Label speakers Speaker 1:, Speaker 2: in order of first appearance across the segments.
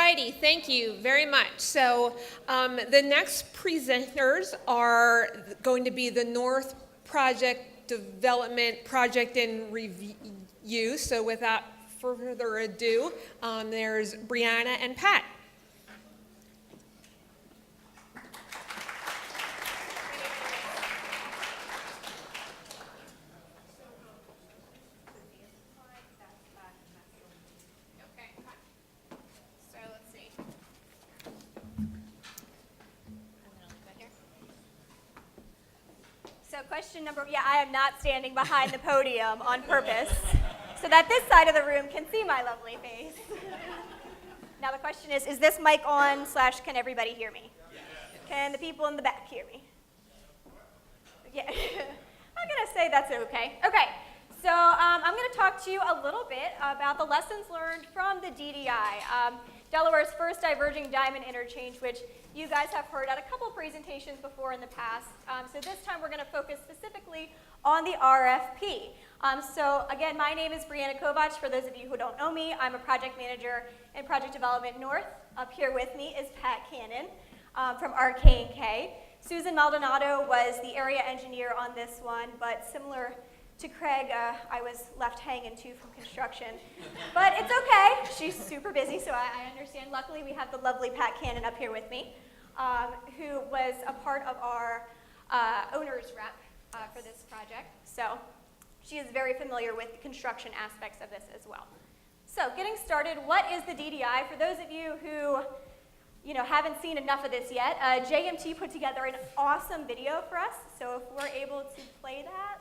Speaker 1: righty, thank you very much. So the next presenters are going to be the North Project Development Project in Review. So without further ado, there's Brianna and Pat.
Speaker 2: Question number, I am not standing behind the podium on purpose so that this side of the room can see my lovely face. Now the question is this mic on / can everybody hear me? Can the people in the back hear me? Yeah, I'm gonna say that's okay. Okay, so I'm gonna talk to you a little bit about the lessons learned from the DDI, Delaware's first diverging diamond interchange, which you guys have heard at a couple presentations before in the past. So this time we're going to focus specifically on the RFP. So again, my name is Brianna Kovac. For those of you who don't know me, I'm a project manager in Project Development North. Up here with me is Pat Cannon from RK&K. Susan Maldonado was the area engineer on this one, but similar to Craig, I was left hanging too from construction. But it's okay, she's super busy, so I understand. Luckily, we have the lovely Pat Cannon up here with me, who was a part of our owner's rep for this project. So she is very familiar with the construction aspects of this as well. So getting started, what is the DDI? For those of you who haven't seen enough of this yet, JMT put together an awesome video for us. So if we're able to play that.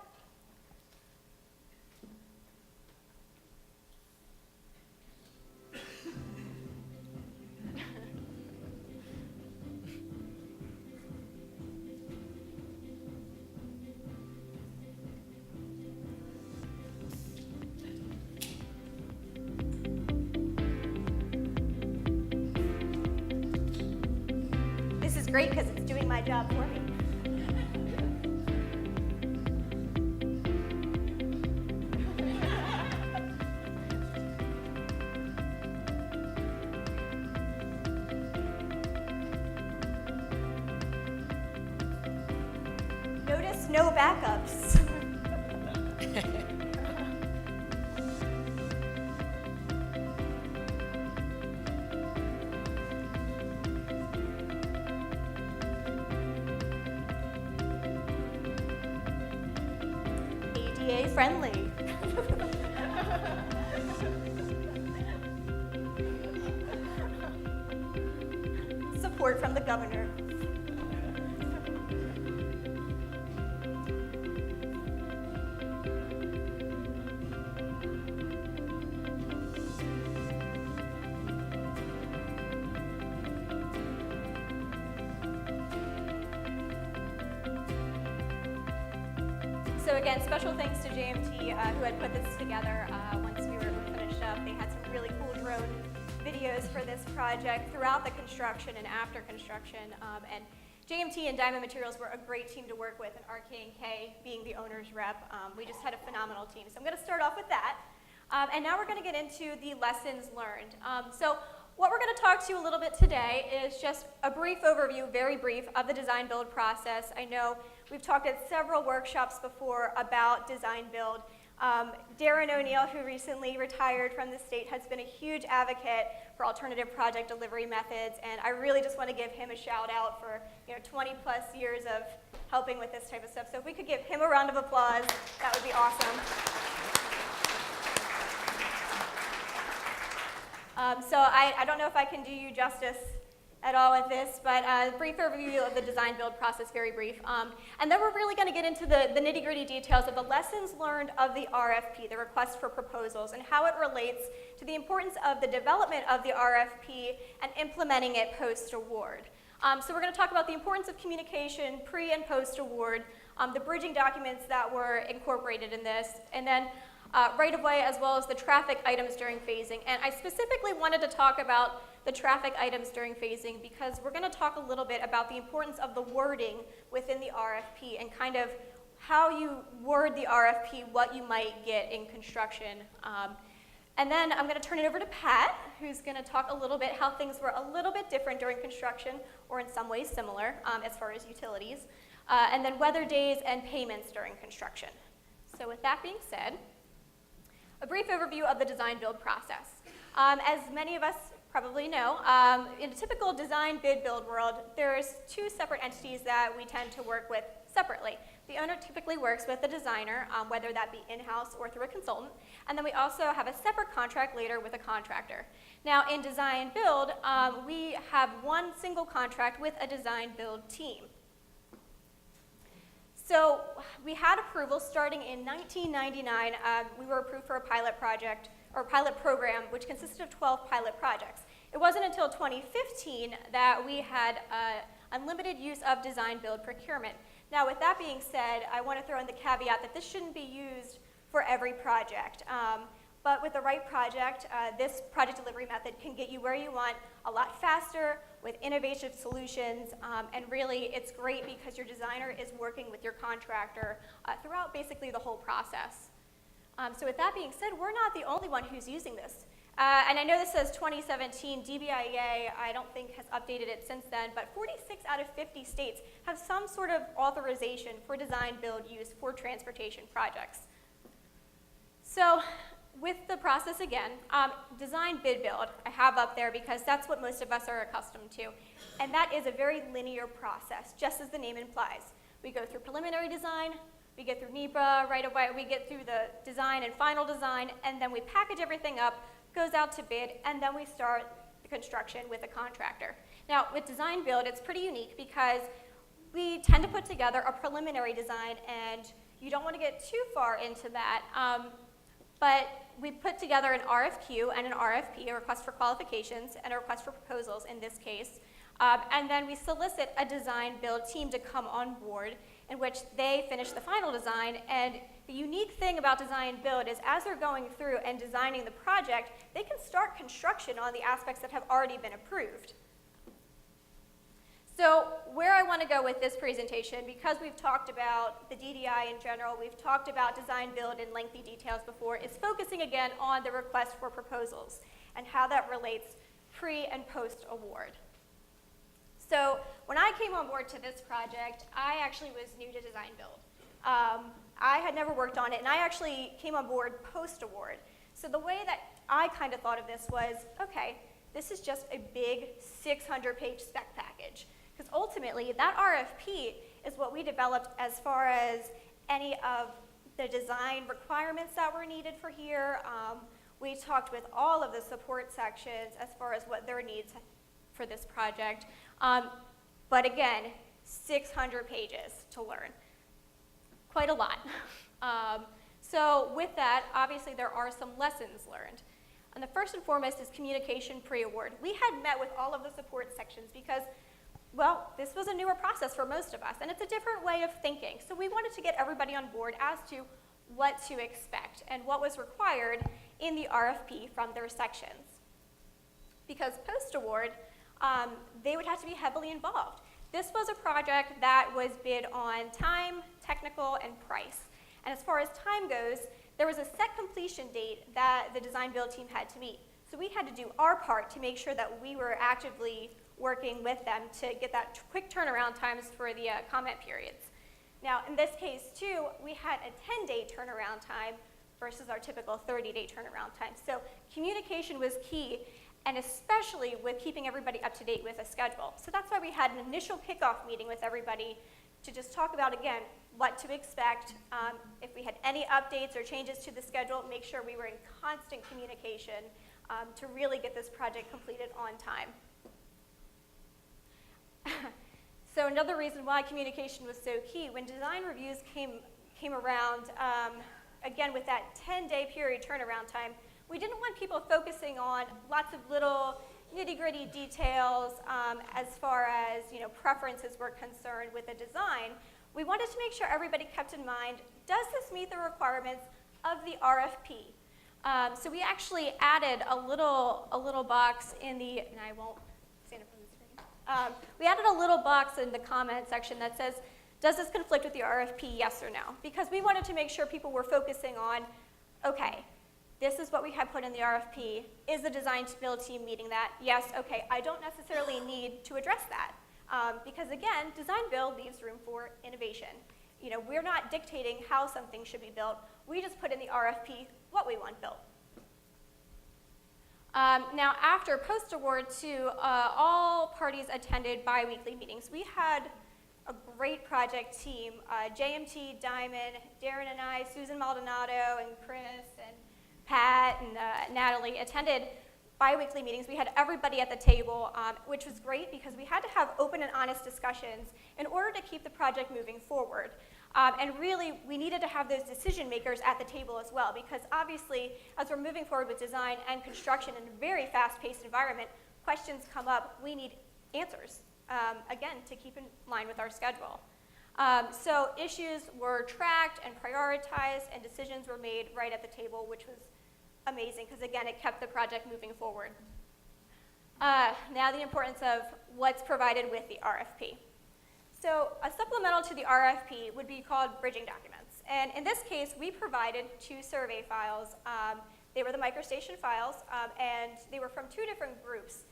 Speaker 2: Great because it's doing my job for me. Notice no backups. Friendly. Support from the governor. So again, special thanks to JMT who had put this together once we were finished up. They had some really cool drone videos for this project throughout the construction and after construction. And JMT and Diamond Materials were a great team to work with, and RK&K being the owner's rep. We just had a phenomenal team. So I'm going to start off with that. And now we're going to get into the lessons learned. So what we're going to talk to you a little bit today is just a brief overview, very brief, of the design build process. I know we've talked at several workshops before about design build. Darren O'Neill, who recently retired from the state, has been a huge advocate for alternative project delivery methods, and I really just want to give him a shout out for 20 plus years of helping with this type of stuff. So if we could give him a round of applause, that would be awesome. So I don't know if I can do you justice at all with this, but a brief overview of the design build process, very brief. And then we're really going to get into the nitty-gritty details of the lessons learned of the RFP, the request for proposals, and how it relates to the importance of the development of the RFP and implementing it post-award. So we're going to talk about the importance of communication pre- and post-award, the bridging documents that were incorporated in this, and then right-of-way as well as the traffic items during phasing. And I specifically wanted to talk about the traffic items during phasing because we're going to talk a little bit about the importance of the wording within the RFP and kind of how you word the RFP, what you might get in construction. And then I'm going to turn it over to Pat, who's going to talk a little bit how things were a little bit different during construction, or in some ways similar as far as utilities, and then weather days and payments during construction. So with that being said, a brief overview of the design-build process. As many of us probably know, in a typical design, bid, build world, there's two separate entities that we tend to work with separately. The owner typically works with the designer, whether that be in-house or through a consultant, and then we also have a separate contract later with a contractor. Now, in design build, we have one single contract with a design build team. So we had approval starting in 1999. We were approved for a pilot project, or pilot program, which consisted of 12 pilot projects. It wasn't until 2015 that we had unlimited use of design build procurement. Now, with that being said, I want to throw in the caveat that this shouldn't be used for every project. But with the right project, this project delivery method can get you where you want a lot faster with innovative solutions, and really it's great because your designer is working with your contractor throughout basically the whole process. So with that being said, we're not the only one who's using this. And I know this says 2017, DBIEA, I don't think has updated it since then, but 46 out of 50 states have some sort of authorization for design build use for transportation projects. So with the process again, design bid build, I have up there because that's what most of us are accustomed to. And that is a very linear process, just as the name implies. We go through preliminary design, we get through NEPA right away, we get through the design and final design, and then we package everything up, goes out to bid, and then we start the construction with a contractor. Now, with design build, it's pretty unique because we tend to put together a preliminary design, and you don't want to get too far into that, but we put together an RFQ and an RFP, a request for qualifications, and a request for proposals in this case, and then we solicit a design build team to come on board, in which they finish the final design. And the unique thing about design build is as they're going through and designing the project, they can start construction on the aspects that have already been approved. So where I want to go with this presentation, because we've talked about the DDI in general, we've talked about design build in lengthy details before, is focusing again on the request for proposals and how that relates pre and post award. So when I came on board to this project, I actually was new to design build. I had never worked on it, and I actually came on board post-award. So the way that I kind of thought of this was, okay, this is just a big 600-page spec package. Because ultimately, that RFP is what we developed as far as any of the design requirements that were needed for here. We talked with all of the support sections as far as what their needs for this project. But again, 600 pages to learn. Quite a lot. So with that, obviously there are some lessons learned. And the first and foremost is communication pre-award. We had met with all of the support sections because, well, this was a newer process for most of us, and it's a different way of thinking. So we wanted to get everybody on board as to what to expect and what was required in the RFP from their sections. Because post-award, they would have to be heavily involved. This was a project that was bid on time, technical, and price. And as far as time goes, there was a set completion date that the design build team had to meet. So we had to do our part to make sure that we were actively working with them to get that quick turnaround times for the comment periods. Now, in this case, too, we had a 10-day turnaround time versus our typical 30-day turnaround time. So communication was key, and especially with keeping everybody up to date with a schedule. So that's why we had an initial kickoff meeting with everybody to just talk about, again, what to expect, if we had any updates or changes to the schedule, make sure we were in constant communication to really get this project completed on time. So another reason why communication was so key, when design reviews came around, again with that 10-day period turnaround time, we didn't want people focusing on lots of little nitty-gritty details as far as preferences were concerned with the design. We wanted to make sure everybody kept in mind, does this meet the requirements of the RFP? So we actually added a little box in the, and I won't stand in front of the screen. We added a little box in the comment section that says, does this conflict with the RFP, yes or no? Because we wanted to make sure people were focusing on, okay, This is what we had put in the RFP. Is the design build team meeting that? Yes, okay, I don't necessarily need to address that. Because again, design build leaves room for innovation. You know, we're not dictating how something should be built. We just put in the RFP what we want built. Now, after post-award too, all parties attended bi-weekly meetings. We had a great project team. JMT, Diamond, Darren and I, Susan Maldonado, and Chris, and Pat, and Natalie attended bi-weekly meetings. We had everybody at the table, which was great because we had to have open and honest discussions in order to keep the project moving forward. And really, we needed to have those decision makers at the table as well, because obviously, as we're moving forward with design and construction in a very fast-paced environment, questions come up. We need answers, again, to keep in line with our schedule. So issues were tracked and prioritized, and decisions were made right at the table, which was amazing, because again, it kept the project moving forward. Now the importance of what's provided with the RFP. So a supplemental to the RFP would be called bridging documents. And in this case, we provided 2 survey files. They were the microstation files, and they were from 2 different groups.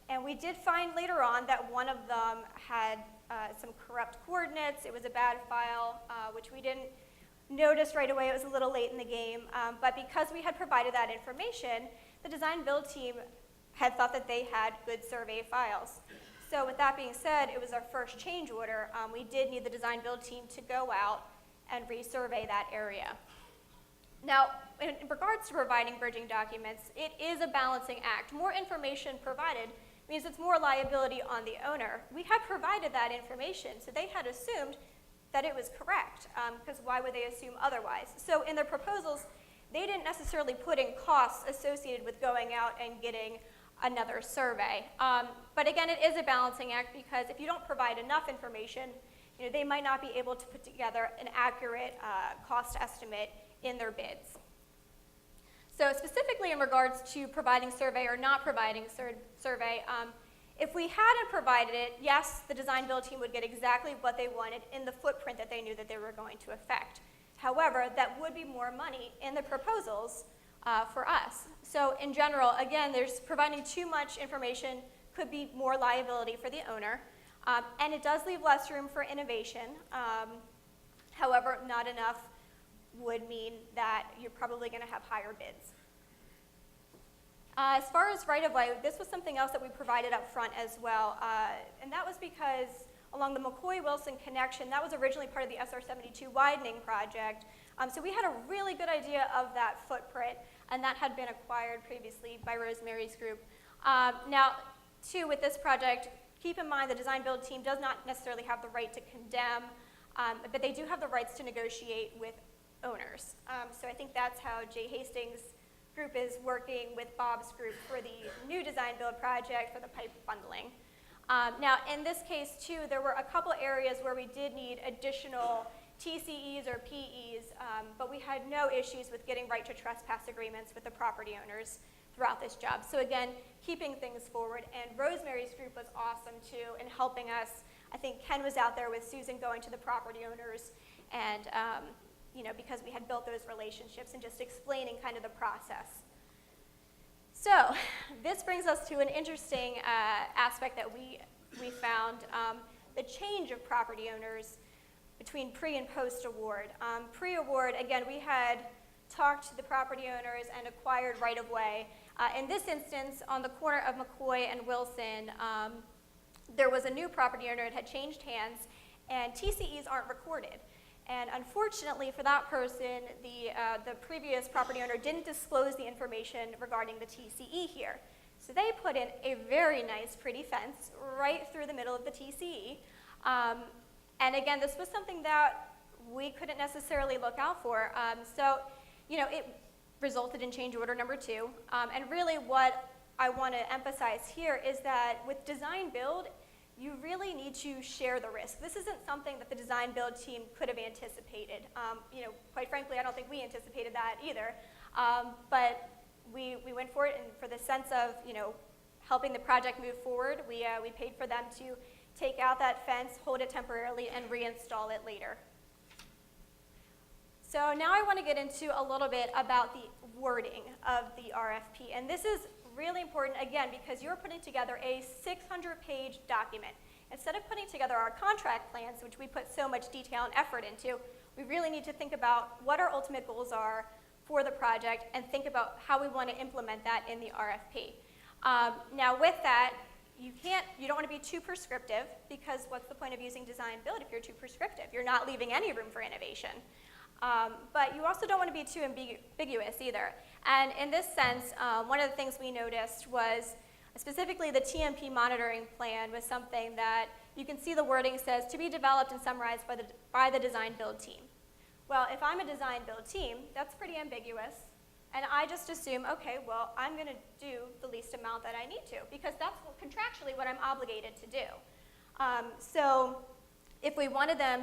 Speaker 2: And we did find later on that one of them had some corrupt coordinates. It was a bad file, which we didn't notice right away. It was a little late in the game. But because we had provided that information, the design build team had thought that they had good survey files. So with that being said, it was our first change order. We did need the design build team to go out and resurvey that area. Now, in regards to providing bridging documents, it is a balancing act. More information provided means it's more liability on the owner. We had provided that information, so they had assumed that it was correct, because why would they assume otherwise? So in their proposals, they didn't necessarily put in costs associated with going out and getting another survey. But again, it is a balancing act, because if you don't provide enough information, you know, they might not be able to put together an accurate cost estimate in their bids. So specifically in regards to providing survey or not providing survey, if we hadn't provided it, yes, the design build team would get exactly what they wanted in the footprint that they knew that they were going to affect. However, that would be more money in the proposals for us. So in general, again, there's providing too much information could be more liability for the owner, and it does leave less room for innovation. However, not enough would mean that you're probably going to have higher bids. As far as right-of-way, this was something else that we provided up front as well, and that was because along the McCoy-Wilson connection, that was originally part of the SR-72 widening project. So we had a really good idea of that footprint, and that had been acquired previously by Rosemary's group. Now, too, with this project, keep in mind the design-build team does not necessarily have the right to condemn, but they do have the rights to negotiate with owners. So I think that's how Jay Hastings' group is working with Bob's group for the new design-build project for the pipe bundling. Now, in this case, too, there were a couple areas where we did need additional TCEs or PEs, but we had no issues with getting right to trespass agreements with the property owners throughout this job. So again, keeping things forward, and Rosemary's group was awesome, too, in helping us. I think Ken was out there with Susan going to the property owners, and you know, because we had built those relationships and just explaining kind of the process. So this brings us to an interesting aspect that we found, the change of property owners between pre and post-award. Pre-award, again, we had talked to the property owners and acquired right-of-way. In this instance, on the corner of McCoy and Wilson, there was a new property owner. It had changed hands, and TCEs aren't recorded. And unfortunately for that person, the previous property owner didn't disclose the information regarding the TCE here. So they put in a very nice, pretty fence right through the middle of the TCE. And again, this was something that we couldn't necessarily look out for. So, you know, it resulted in change order number 2. And really what I want to emphasize here is that with design build, you really need to share the risk. This isn't something that the design build team could have anticipated. You know, quite frankly, I don't think we anticipated that either. But we went for it, and for the sense of, you know, helping the project move forward, we paid for them to take out that fence, hold it temporarily, and reinstall it later. So now I want to get into a little bit about the wording of the RFP. And this is really important, again, because you're putting together a 600-page document. Instead of putting together our contract plans, which we put so much detail and effort into, we really need to think about what our ultimate goals are for the project and think about how we want to implement that in the RFP. Now with that, you don't want to be too prescriptive, because what's the point of using design build if you're too prescriptive? You're not leaving any room for innovation. But you also don't want to be too ambiguous either. And in this sense, one of the things we noticed was specifically the TMP monitoring plan was something that you can see the wording says to be developed and summarized by the design build team. Well, if I'm a design build team, that's pretty ambiguous. And I just assume, okay, well, I'm going to do the least amount that I need to, because that's contractually what I'm obligated to do. So if we wanted them,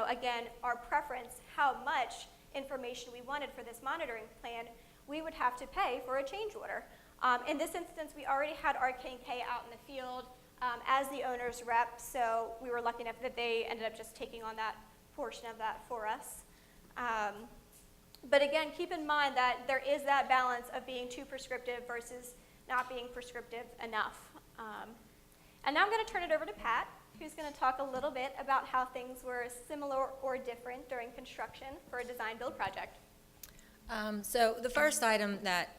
Speaker 2: again, our preference, how much information we wanted for this monitoring plan, we would have to pay for a change order. In this instance, we already had RK&K out in the field as the owner's rep, so we were lucky enough that they ended up just taking on that portion of that for us. But again, keep in mind that there is that balance of being too prescriptive versus not being prescriptive enough. And now I'm going to turn it over to Pat, who's going to talk a little bit about how things were similar or different during construction for a design-build project.
Speaker 3: So the first item that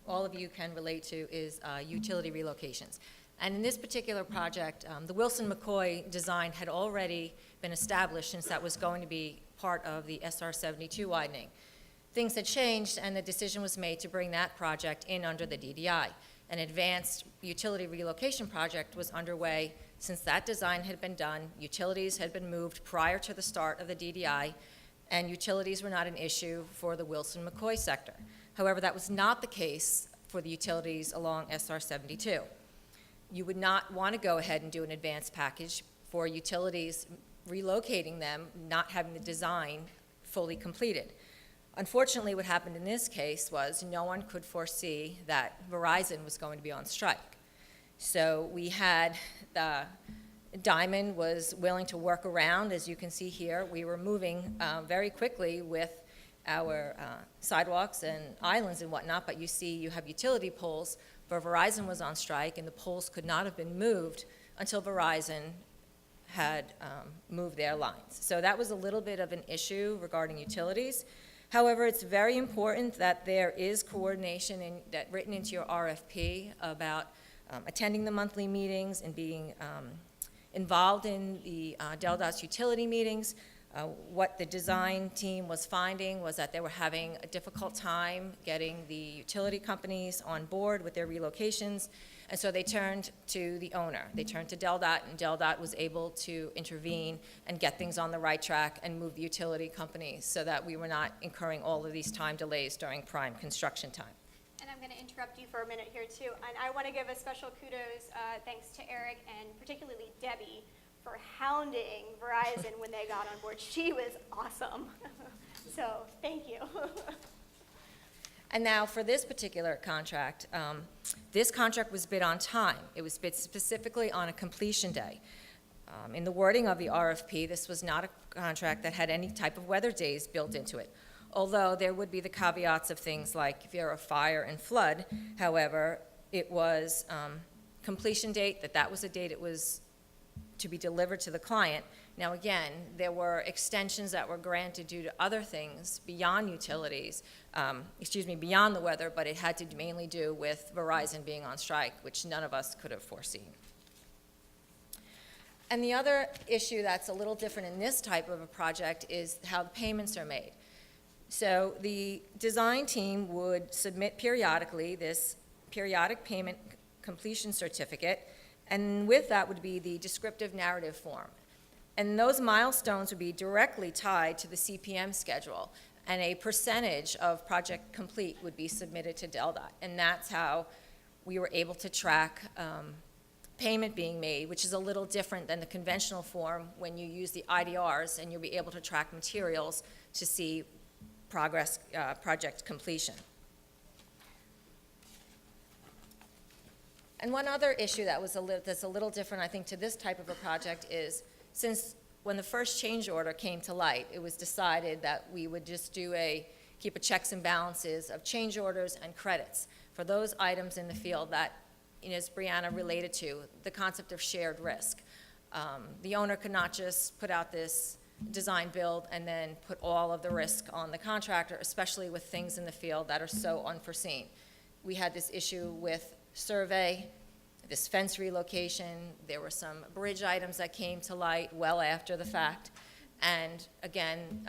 Speaker 3: all of you can relate to is utility relocations. And in this particular project, the Wilson-McCoy design had already been established since that was going to be part of the SR 72 widening. Things had changed, and the decision was made to bring that project in under the DDI. An advanced utility relocation project was underway since that design had been done. Utilities had been moved prior to the start of the DDI, and utilities were not an issue for the Wilson-McCoy sector. However, that was not the case for the utilities along SR 72. You would not want to go ahead and do an advanced package for utilities relocating them, not having the design fully completed. Unfortunately, what happened in this case was no one could foresee that Verizon was going to be on strike. So we had Diamond was willing to work around, as you can see here. We were moving very quickly with our sidewalks and islands and whatnot, but you see you have utility poles where Verizon was on strike, and the poles could not have been moved until Verizon had moved their lines. So that was a little bit of an issue regarding utilities. However, it's very important that there is coordination written into your RFP about attending the monthly meetings and being involved in the DelDot's utility meetings. What the design team was finding was that they were having a difficult time getting the utility companies on board with their relocations, and so they turned to the owner. They turned to DelDot, and DelDot was able to intervene and get things on the right track and move the utility companies so that we were not incurring all of these time delays during prime construction time.
Speaker 2: And I'm going to interrupt you for a minute here, too. And I want to give a special kudos, thanks to Eric and particularly Debbie, for hounding Verizon when they got on board. She was awesome. So thank you.
Speaker 3: And now for this particular contract, this contract was bid on time. It was bid specifically on a completion day. In the wording of the RFP, this was not a contract that had any type of weather days built into it, although there would be the caveats of things like if you're a fire and flood. However, it was completion date, that was the date it was to be delivered to the client. Now again, there were extensions that were granted due to other things beyond utilities, beyond the weather, but it had to mainly do with Verizon being on strike, which none of us could have foreseen. And the other issue that's a little different in this type of a project is how the payments are made. So the design team would submit periodically this periodic payment completion certificate, and with that would be the descriptive narrative form. And those milestones would be directly tied to the CPM schedule, and a percentage of project complete would be submitted to DelDot. And that's how we were able to track payment being made, which is a little different than the conventional form when you use the IDRs, and you'll be able to track materials to see progress, project completion. And one other issue that's a little different, I think, to this type of a project is, since when the first change order came to light, it was decided that we would just keep a checks and balances of change orders and credits for those items in the field that, as Brianna related to, the concept of shared risk. The owner could not just put out this design build and then put all of the risk on the contractor, especially with things in the field that are so unforeseen. We had this issue with survey, this fence relocation. There were some bridge items that came to light well after the fact. And again,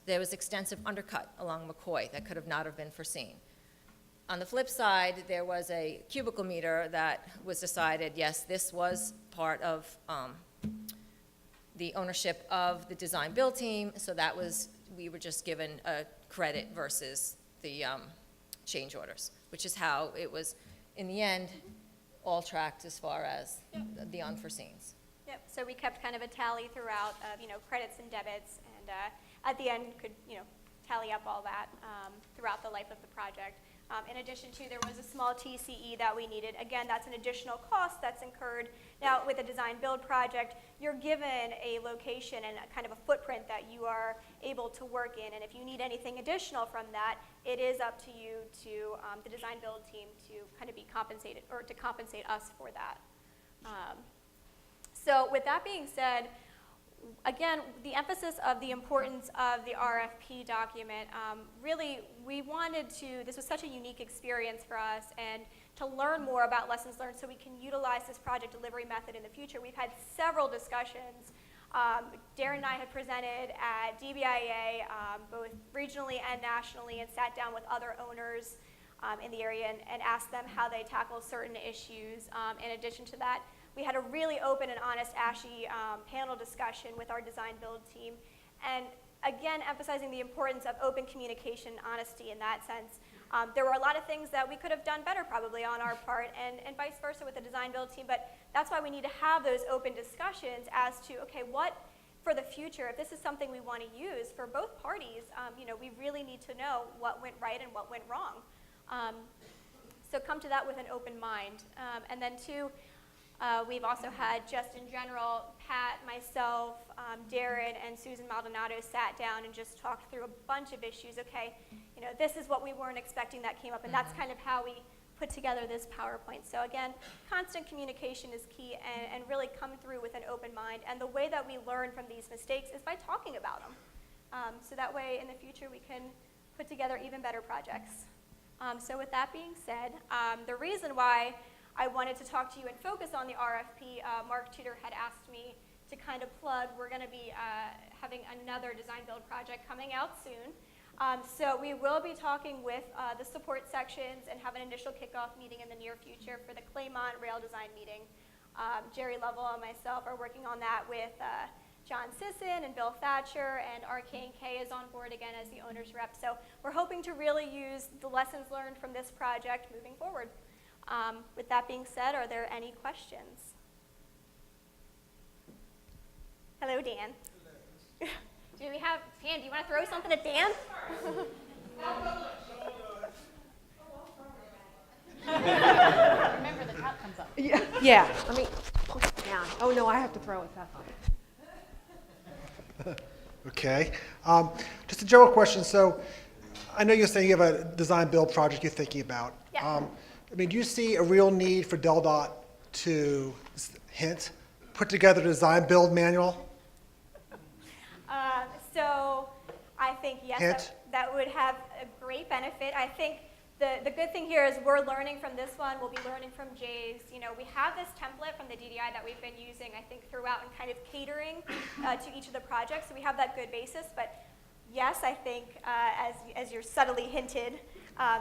Speaker 3: there was extensive undercut along McCoy that could have not have been foreseen. On the flip side, there was a cubicle meter that was decided, yes, this was part of the ownership of the design build team, so that was, we were just given a credit versus the change orders, which is how it was, in the end, all tracked as far as the unforeseens.
Speaker 2: Yep, so we kept kind of a tally throughout of, credits and debits, and at the end could, tally up all that throughout the life of the project. In addition to, there was a small TCE that we needed. Again, that's an additional cost that's incurred. Now, with a design build project, you're given a location and a kind of a footprint that you are able to work in, and if you need anything additional from that, it is up to you, to the design build team, to kind of be compensated, or to compensate us for that. So with that being said, again, the emphasis of the importance of the RFP document, really, we wanted to, this was such a unique experience for us, and to learn more about lessons learned so we can utilize this project delivery method in the future. We've had several discussions. Darren and I had presented at DBIA, both regionally and nationally, and sat down with other owners in the area and asked them how they tackle certain issues. In addition to that, we had a really open and honest ASHI panel discussion with our design build team, and again, emphasizing the importance of open communication, honesty in that sense. There were a lot of things that we could have done better probably on our part, and vice versa with the design build team, but that's why we need to have those open discussions as to, okay, what for the future, if this is something we want to use for both parties, we really need to know what went right and what went wrong. So come to that with an open mind. And then two, we've also had, just in general, Pat, myself, Darren, and Susan Maldonado sat down and just talked through a bunch of issues. Okay, this is what we weren't expecting that came up, and that's kind of how we put together this PowerPoint. So again, constant communication is key, and really come through with an open mind. And the way that we learn from these mistakes is by talking about them. So that way, in the future, we can put together even better projects. So with that being said, the reason why I wanted to talk to you and focus on the RFP, Mark Tudor had asked me to kind of plug, we're going to be having another design build project coming out soon. So we will be talking with the support sections and have an initial kickoff meeting in the near future for the Claymont Rail Design meeting. Jerry Lovell and myself are working on that with John Sisson and Bill Thatcher, and RK&K is on board again as the owner's rep. So we're hoping to really use the lessons learned from this project moving forward. With that being said, are there any questions? Hello, Dan. Do we have, Dan, do you want to throw something at Dan?
Speaker 4: Remember, the top comes up.
Speaker 1: Yeah, let me pull it down. Oh, no, I have to throw it that way.
Speaker 5: Okay. Just a general question. So I know you're saying you have a design build project you're thinking about.
Speaker 2: Yeah.
Speaker 5: Do you see a real need for DelDot to, put together a design build manual?
Speaker 2: So I think, yes, that would have a great benefit. I think the good thing here is we're learning from this one. We'll be learning from Jay's. We have this template from the DDI that we've been using, I think, throughout and kind of catering to each of the projects. So we have that good basis. But yes, I think, as you're subtly hinted,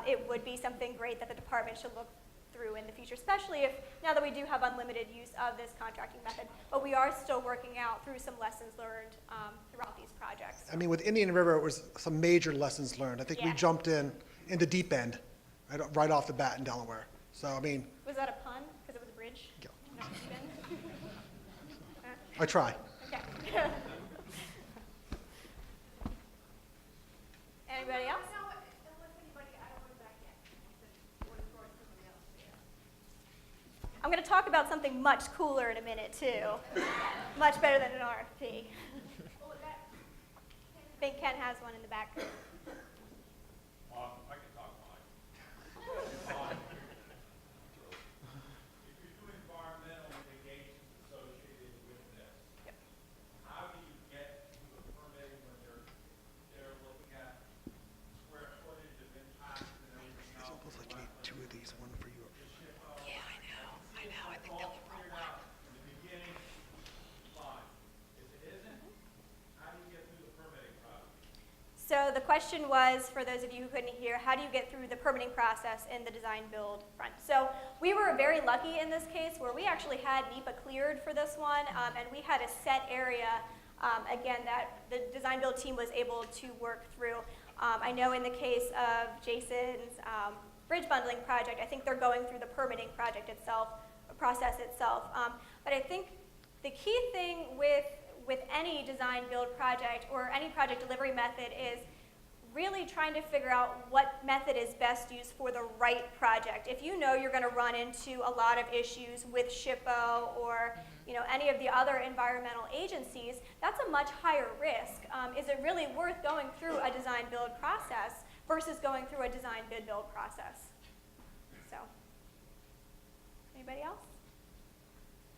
Speaker 2: it would be something great that the department should look through in the future, especially if, now that we do have unlimited use of this contracting method, but we are still working out through some lessons learned throughout these projects.
Speaker 5: With Indian River, it was some major lessons learned. I think we
Speaker 2: Yeah.
Speaker 5: jumped in the deep end right off the bat in Delaware. So,
Speaker 2: Was that a pun? Because it was a bridge?
Speaker 5: Yeah.
Speaker 2: No, even?
Speaker 5: I try.
Speaker 2: Okay. Anybody else? I'm going to talk about something much cooler in a minute, too. Much better than an RFP. I think Ken has one in the back.
Speaker 4: I can talk mine. If you do environmental mitigations associated with this, how do you get to the permitting when they're looking at square footage of impact and everything else?
Speaker 5: Almost like you need two of these, one for you.
Speaker 4: Yeah, I know. I think they'll approve one. In the beginning, fine. If it isn't, how do you get through the permitting process?
Speaker 2: So the question was, for those of you who couldn't hear, how do you get through the permitting process in the design build front? So we were very lucky in this case where we actually had NEPA cleared for this one, and we had a set area, again, that the design build team was able to work through. I know in the case of Jason's bridge bundling project, I think they're going through the permitting project itself, process itself. But I think the key thing with any design build project or any project delivery method is really trying to figure out what method is best used for the right project. If you know you're going to run into a lot of issues with SHPO or any of the other environmental agencies, that's a much higher risk. Is it really worth going through a design build process versus going through a design bid build process? So, anybody else?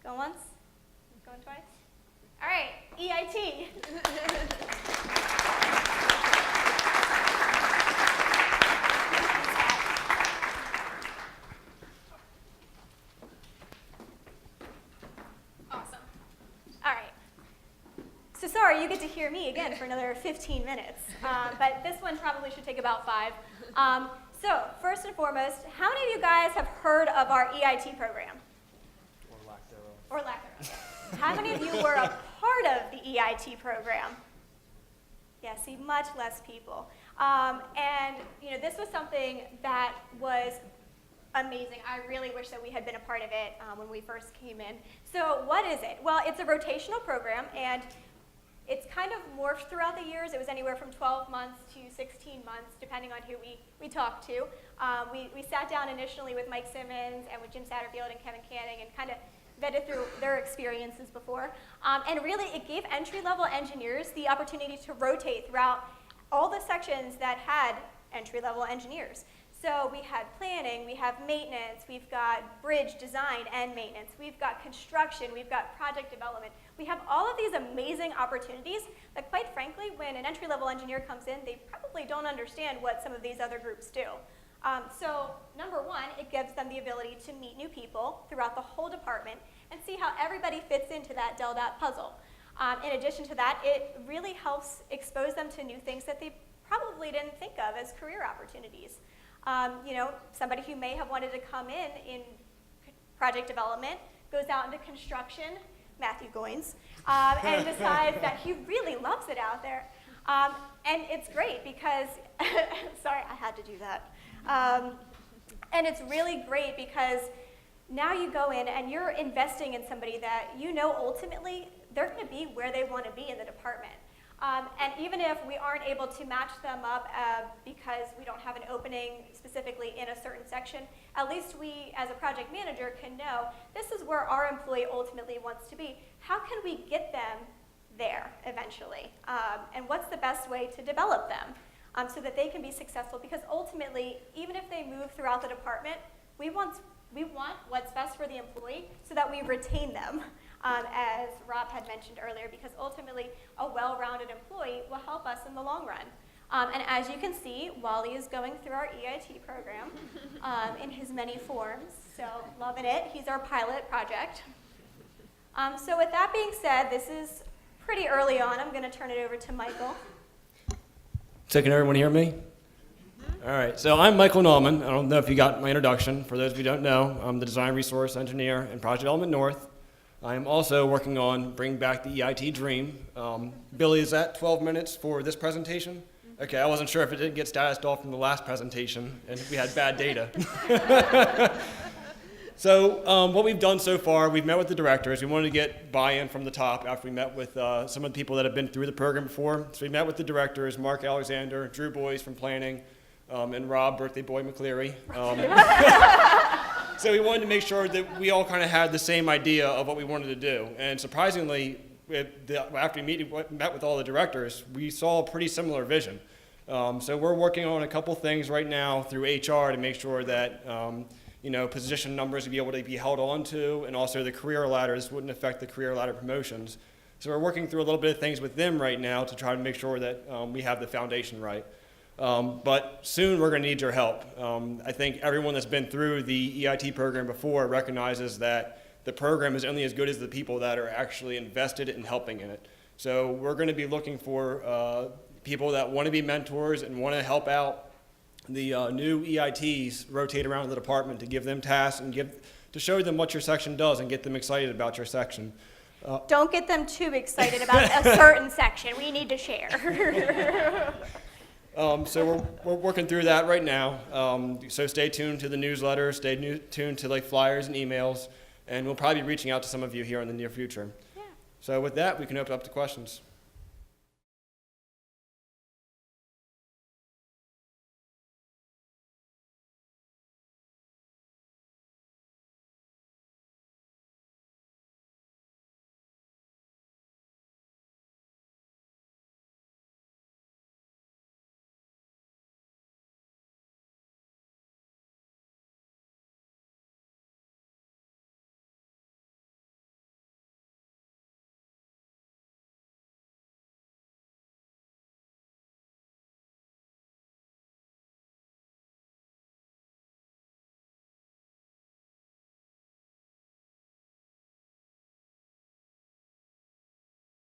Speaker 2: Go once? Going twice? All right, EIT. Awesome. All right. So sorry, you get to hear me again for another 15 minutes, but this one probably should take about 5. So first and foremost, how many of you guys have heard of our EIT program? Or lack thereof. How many of you were a part of the EIT program? Yeah, see, much less people. And this was something that was amazing. I really wish that we had been a part of it when we first came in. So what is it? Well, it's a rotational program, and it's kind of morphed throughout the years. It was anywhere from 12 months to 16 months, depending on who we talked to. We sat down initially with Mike Simmons and with Jim Satterfield and Kevin Canning and kind of vetted through their experiences before. And really, it gave entry-level engineers the opportunity to rotate throughout all the sections that had entry-level engineers. So we had planning, we have maintenance, we've got bridge design and maintenance, we've got construction, we've got project development. We have all of these amazing opportunities that, quite frankly, when an entry-level engineer comes in, they probably don't understand what some of these other groups do. So number one, it gives them the ability to meet new people throughout the whole department and see how everybody fits into that DelDot puzzle. In addition to that, it really helps expose them to new things that they probably didn't think of as career opportunities. Somebody who may have wanted to come in project development goes out into construction, Matthew Goins, and decides that he really loves it out there. And it's great because, sorry, I had to do that. And it's really great because now you go in and you're investing in somebody that ultimately they're going to be where they want to be in the department. And even if we aren't able to match them up because we don't have an opening specifically in a certain section, at least we, as a project manager, can know this is where our employee ultimately wants to be. How can we get them there eventually? And what's the best way to develop them so that they can be successful? Because ultimately, even if they move throughout the department, we want what's best for the employee so that we retain them. As Rob had mentioned earlier, because ultimately a well-rounded employee will help us in the long run. And as you can see, Wally is going through our EIT program in his many forms, so loving it. He's our pilot project. So with that being said, this is pretty early on. I'm going to turn it over to Michael.
Speaker 6: So can everyone hear me? All right, so I'm Michael Nauman. I don't know if you got my introduction. For those of you who don't know, I'm the Design Resource Engineer in Project Development North. I am also working on bringing back the EIT dream. Billy, is that 12 minutes for this presentation? Okay, I wasn't sure if it didn't get statused off from the last presentation and if we had bad data. So what we've done so far, we've met with the directors. We wanted to get buy-in from the top after we met with some of the people that have been through the program before. So we met with the directors, Mark Alexander, Drew Boyce from planning, and Rob, birthday boy McCleary. So we wanted to make sure that we all kind of had the same idea of what we wanted to do. And surprisingly, after we met with all the directors, we saw a pretty similar vision. So we're working on a couple things right now through HR to make sure that position numbers would be able to be held on to, and also the career ladders wouldn't affect the career ladder promotions. So we're working through a little bit of things with them right now to try to make sure that we have the foundation right. But soon we're going to need your help. I think everyone that's been through the EIT program before recognizes that the program is only as good as the people that are actually invested in helping in it. So we're going to be looking for people that want to be mentors and want to help out the new EITs rotate around the department to give them tasks and to show them what your section does and get them excited about your section.
Speaker 2: Don't get them too excited about a certain section. We need to share.
Speaker 6: So we're working through that right now. So stay tuned to the newsletter, stay tuned to flyers and emails, and we'll probably be reaching out to some of you here in the near future.
Speaker 2: Yeah.
Speaker 6: So with that, we can open up to questions.